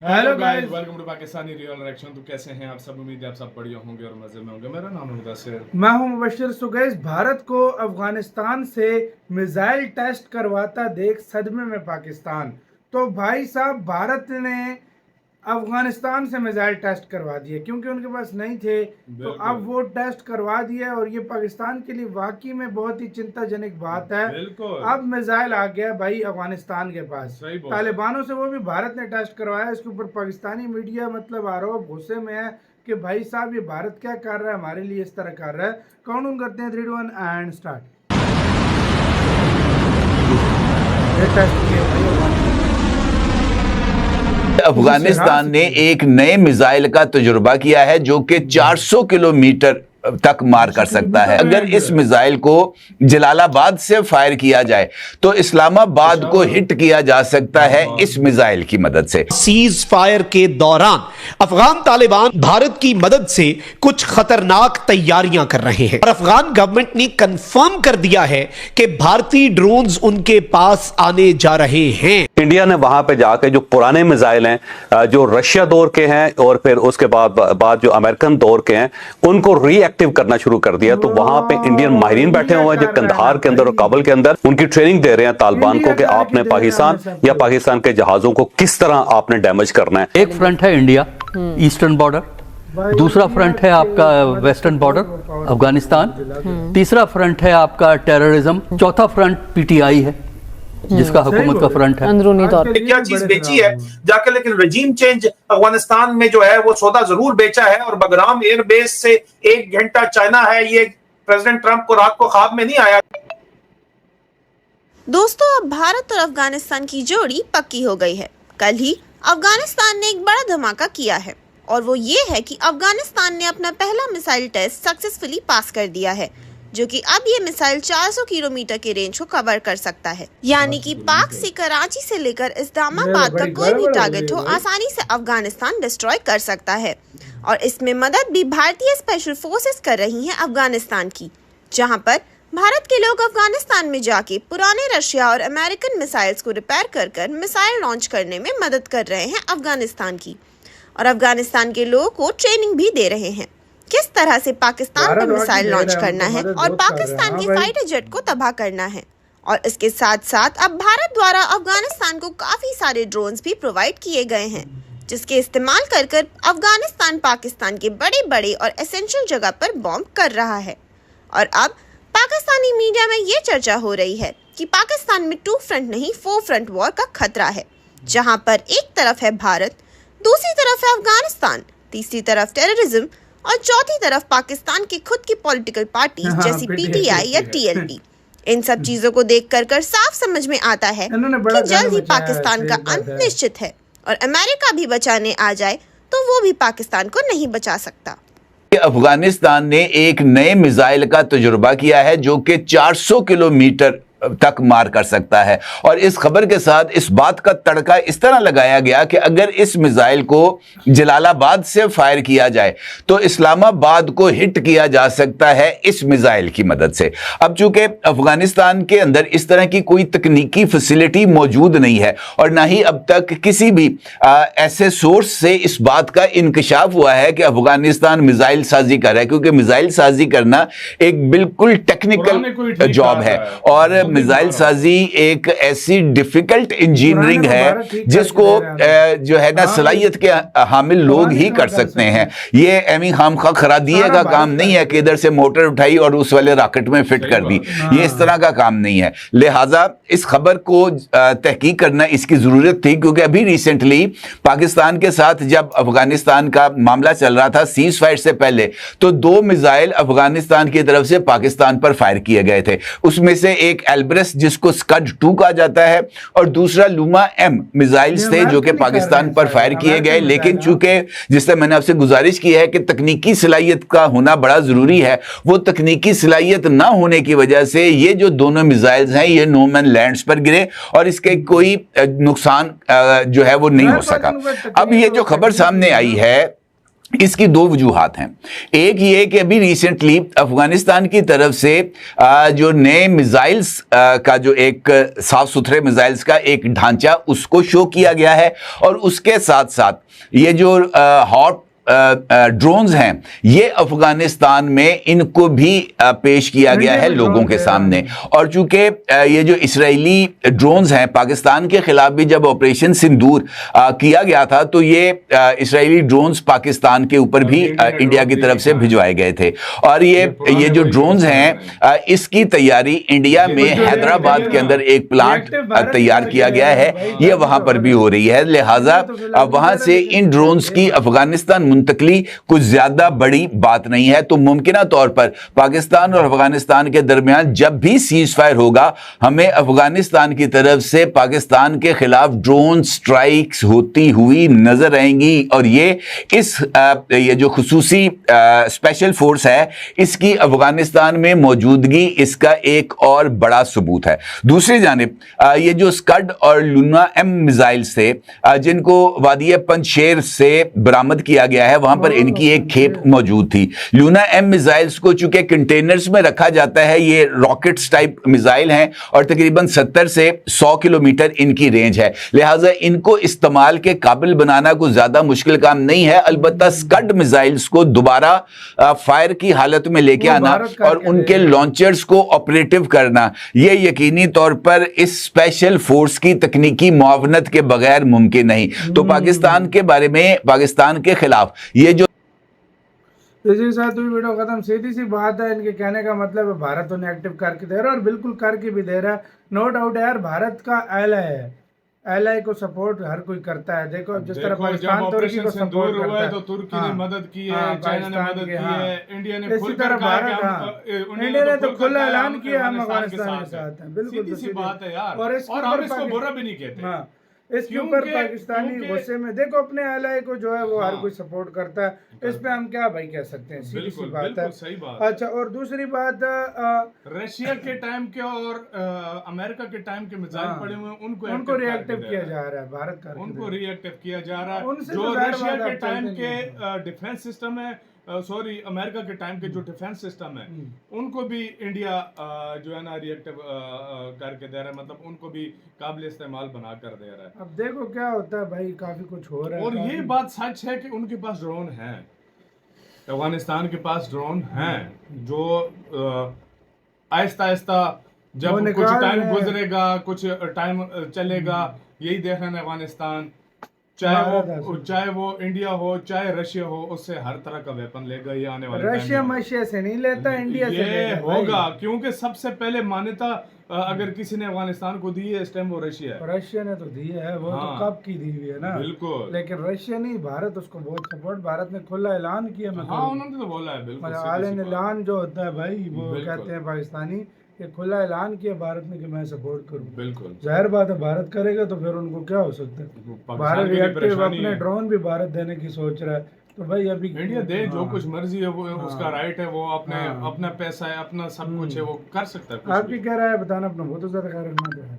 Hello guys, welcome to Pakistani real reaction. तो कैसे हैं आप सब? उम्मीद है आप सब बढ़िया होंगे और मजे में होंगे। मेरा नाम है मुदस्सिर, मैं हूं मुबशिर। सो गाइस, भारत को अफगानिस्तान से मिसाइल टेस्ट करवाता देख सदमे में पाकिस्तान। तो भाई साहब, भारत ने अफगानिस्तान से मिसाइल टेस्ट करवा दिए क्योंकि उनके पास नहीं थे, तो अब वो टेस्ट करवा दिया और ये पाकिस्तान के लिए वाकई में बहुत ही चिंताजनक बात है। अब मिसाइल आ गया भाई अफगानिस्तान के पास, तालिबानों से, वो भी भारत ने टेस्ट करवाया। इसके ऊपर पाकिस्तानी मीडिया मतलब आरोप गुस्से में है कि भाई साहब ये भारत क्या कर रहा है, हमारे लिए इस तरह कर रहा है। काउंट करते हैं 3 2 1 एंड स्टार्ट। अफगानिस्तान ने एक नए मिसाइल का तजुर्बा किया है जो कि 400 किलोमीटर तक मार कर सकता है। अगर इस मिसाइल को जलालाबाद से फायर किया जाए तो इस्लामाबाद को हिट किया जा सकता है इस मिसाइल की मदद से। सीज फायर के दौरान अफगान तालिबान भारत की मदद से कुछ खतरनाक तैयारियां कर रहे हैं और अफगान गवर्नमेंट ने कंफर्म कर दिया है कि भारतीय ड्रोन्स उनके पास आने जा रहे हैं। इंडिया ने वहां पे जाके जो पुराने मिसाइल हैं जो रशिया दौर के हैं और फिर उसके बाद जो अमेरिकन दौर के हैं उनको रीएक्टिव करना शुरू कर दिया। तो वहां पे इंडियन माहिरीन बैठे हुए हैं जो कंधार के अंदर और काबुल के अंदर उनकी ट्रेनिंग दे रहे हैं तालिबान को कि आपने पाकिस्तान या पाकिस्तान के जहाजों को किस तरह आपने डैमेज करना है। एक फ्रंट है इंडिया ईस्टर्न बॉर्डर, दूसरा फ्रंट है आपका वेस्टर्न बॉर्डर अफगानिस्तान, तीसरा फ्रंट है आपका टेररिज्म, चौथा फ्रंट पीटीआई है जिसका हुकूमत का फ्रंट है। अंदरूनी तौर पे क्या चीज बेची है जाके, लेकिन रजीम चेंज अफगानिस्तान में जो है वो सौदा जरूर बेचा है। और बगराम एयरबेस से 1 घंटा चाइना है, ये प्रेसिडेंट ट्रंप को रात को ख्वाब में नहीं आया। दोस्तों, अब भारत और अफगानिस्तान की जोड़ी पक्की हो गई है। कल ही अफगानिस्तान ने एक बड़ा धमाका किया है और वो ये है कि अफगानिस्तान ने अपना पहला मिसाइल टेस्ट सक्सेसफुली पास कर दिया है, जो कि अब ये मिसाइल 400 किलोमीटर के रेंज को कवर कर सकता है। यानी कि पाक से कराची से लेकर इस्लामाबाद का कोई भी टारगेट हो आसानी से अफगानिस्तान डिस्ट्रॉय कर सकता है। और इसमें मदद भी भारतीय स्पेशल फोर्सेस कर रही हैं अफगानिस्तान की, जहां पर भारत के लोग अफगानिस्तान में जाके पुराने रशिया और अमेरिकन मिसाइल्स को रिपेयर कर कर मिसाइल लॉन्च करने में मदद कर रहे हैं अफगानिस्तान की। और अफगानिस्तान के लोगों को ट्रेनिंग भी दे रहे हैं किस तरह से पाकिस्तान पर मिसाइल लॉन्च करना है और पाकिस्तान के फाइटर जेट को तबाह करना है। और इसके साथ साथ अब भारत द्वारा अफगानिस्तान को काफी सारे ड्रोन्स भी प्रोवाइड किए गए हैं, जिसके इस्तेमाल कर कर अफगानिस्तान पाकिस्तान के बड़े बड़े और एसेंशियल जगह पर बॉम्ब कर रहा है। और अब पाकिस्तानी मीडिया में ये चर्चा हो रही है कि पाकिस्तान में 2 फ्रंट नहीं 4 फ्रंट वॉर का खतरा है, जहाँ पर एक तरफ है भारत, दूसरी तरफ है अफगानिस्तान, तीसरी तरफ टेररिज्म और चौथी तरफ पाकिस्तान की खुद की पॉलिटिकल पार्टीज जैसी पीटीआई या टीएलपी। इन सब चीजों को देखकर साफ समझ में आता है कि जल्द ही पाकिस्तान का अंत निश्चित है और अमेरिका भी बचाने आ जाए तो वो भी पाकिस्तान को नहीं बचा सकता। अफगानिस्तान ने एक नए मिसाइल का तजुर्बा किया है जो कि 400 किलोमीटर तक मार कर सकता है। और इस खबर के साथ इस बात का तड़का इस तरह लगाया गया कि अगर इस मिसाइल को जलालाबाद से फायर किया जाए तो इस्लामाबाद को हिट किया जा सकता है इस मिसाइल की मदद से। अब चूंकि अफगानिस्तान के अंदर इस तरह की कोई तकनीकी फैसिलिटी मौजूद नहीं है और ना ही अब तक किसी भी ऐसे सोर्स से इस बात का इंकशाफ हुआ है कि अफगानिस्तान मिसाइल साजी कर रहा है, क्योंकि मिसाइल साजी करना एक बिल्कुल टेक्निकल जॉब है और मिसाइल साजी एक ऐसी डिफिकल्ट इंजीनियरिंग है जिसको जो है ना सलाहियत के हामिल लोग ही कर सकते हैं। ये एमी खामखा खरादिए का काम नहीं है कि इधर से मोटर उठाई और उस वाले रॉकेट में फिट कर दी, ये इस तरह का काम नहीं है। लिहाजा इस खबर को तहकीक करना इसकी जरूरत थी, क्योंकि अभी रिसेंटली पाकिस्तान के साथ जब अफगानिस्तान का मामला चल रहा था सीज फायर से पहले, तो 2 मिसाइल अफगानिस्तान की तरफ से पाकिस्तान पर फायर किए गए थे। उसमें से एक एल्ब्रस जिसको स्कड 2 कहा जाता है और दूसरा लूमा M मिसाइल्स थे जो कि पाकिस्तान पर फायर किए गए। लेकिन चूंकि जिससे मैंने आपसे गुजारिश की है कि तकनीकी सलाहियत का होना बड़ा जरूरी है, वो तकनीकी सलाहियत ना होने की वजह से ये जो दोनों मिसाइल्स हैं ये नो मैन लैंड्स पर गिरे और इसके कोई नुकसान जो है वो नहीं हो सका। अब ये जो खबर सामने आई है इसकी दो वजूहात हैं। एक ये कि अभी रिसेंटली अफगानिस्तान की तरफ से जो नए मिसाइल्स का जो एक साफ सुथरे मिसाइल्स का एक ढांचा उसको शो किया गया है, और उसके साथ साथ ये जो हॉट ड्रोन्स हैं ये अफगानिस्तान में इनको भी पेश किया गया है लोगों के सामने। और चूंकि ये जो इसराइली ड्रोन्स हैं, पाकिस्तान के खिलाफ भी जब ऑपरेशन सिंदूर किया गया था तो ये इसराइली ड्रोन्स पाकिस्तान के ऊपर भी इंडिया की तरफ से भिजवाए गए थे। और ये जो ड्रोन्स हैं इसकी तैयारी इंडिया में हैदराबाद के अंदर एक प्लांट तैयार किया गया है, ये वहां पर भी हो रही है। लिहाजा वहां से इन ड्रोन्स की अफगानिस्तान मुंतकली कुछ ज्यादा बड़ी बात नहीं है। तो मुमकिना तौर पर पाकिस्तान और अफगानिस्तान के दरमियान जब भी सीज फायर होगा, हमें अफगानिस्तान की तरफ से पाकिस्तान के खिलाफ ड्रोन स्ट्राइक्स होती हुई नजर आएंगी। और ये जो खुसूसी स्पेशल फोर्स है इसकी अफगानिस्तान में मौजूदगी इसका एक और बड़ा सबूत है। दूसरी जानिब ये जो स्कड और लूना एम मिसाइल्स थे जिनको वादी पंजशेर से बरामद किया गया है, वहां पर इनकी एक खेप मौजूद थी। लूना एम मिसाइल्स को चूंकि कंटेनर्स में रखा जाता है, ये रॉकेट्स टाइप मिसाइल हैं और तकरीबन 70 से 100 किलोमीटर इनकी रेंज है। लिहाजा इनको इस्तेमाल के काबिल बनाना कोई ज्यादा मुश्किल काम नहीं है। अलबत्ता स्कड मिसाइल्स को दोबारा फायर की हालत में लेके आना और उनके लॉन्चर्स को ऑपरेटिव करना, ये यकीनी तौर पर इस स्पेशल फोर्स की तकनीकी मुआवनत के बगैर मुमकिन नहीं। तो पाकिस्तान के बारे में, पाकिस्तान के खिलाफ ये जो इसी के साथ भी वीडियो खत्म। सीधी सी बात है, इनके कहने का मतलब है भारत उन्हें एक्टिव करके दे रहा है और बिल्कुल करके भी दे रहा है। नो डाउट है यार, भारत का एलाई है, एलाई को सपोर्ट हर कोई करता है। देखो जिस तरह पाकिस्तान तुर्की को सपोर्ट करता है, तो तुर्की ने मदद की है, चाइना ने मदद की है, इंडिया ने इसी तरह भारत, इंडिया ने तो खुला ऐलान किया हम अफगानिस्तान के साथ हैं। बिल्कुल सीधी सी बात है यार, और हम इसको बुरा भी नहीं कहते। इसके ऊपर पाकिस्तानी गुस्से में देखो अपने एलाई को जो है वो हर कोई सपोर्ट करता है। इस पे हम क्या भाई कह सकते हैं, सीधी सी बात है। सही बात। अच्छा, और दूसरी बात रशिया के टाइम के और अमेरिका के टाइम के मिसाइल पड़े हुए हैं, उनको रिएक्टिव किया जा रहा है, भारत का उनको रिएक्टिव किया जा रहा है। जो रशिया के टाइम के डिफेंस सिस्टम है, सॉरी अमेरिका के टाइम के जो डिफेंस सिस्टम है उनको भी इंडिया जो है ना रिएक्टिव करके दे रहा है, मतलब उनको भी काबिल इस्तेमाल बना कर दे रहा है। अब देखो क्या होता है भाई, काफी कुछ हो रहा है। और ये बात सच है कि उनके पास ड्रोन है, अफगानिस्तान के पास ड्रोन हैं जो आहिस्ता आहिस्ता जब कुछ टाइम गुजरेगा, कुछ टाइम चलेगा, यही देख रहे हैं अफगानिस्तान, चाहे वो इंडिया हो चाहे रशिया हो, उससे हर तरह का वेपन लेगा। ये आने वाले रशिया से नहीं लेता, इंडिया से ये होगा, क्योंकि सबसे पहले मान्यता अगर किसी ने अफगानिस्तान को दी है इस टाइम वो रशिया है। रशिया ने तो दी है, वो तो कब की दी हुई है ना। बिल्कुल, लेकिन रशिया नहीं, भारत उसको बहुत सपोर्ट, भारत ने खुला ऐलान किया। उन्होंने तो बोला है, बिल्कुल ऐलान जो होता है भाई वो कहते हैं पाकिस्तानी, ये खुला ऐलान किया भारत ने कि मैं सपोर्ट करूं। बिल्कुल जाहिर बात है, भारत करेगा तो फिर उनको क्या हो सकता है। भारत रिएक्टिव अपने ड्रोन भी भारत देने की सोच रहा है, तो भाई अभी इंडिया दे जो कुछ मर्जी है वो उसका राइट है, वो अपना पैसा है, अपना सब कुछ है, वो कर सकता है। आपकी क्या राय है बताना, अपना बहुत ज्यादा ख्याल रखना।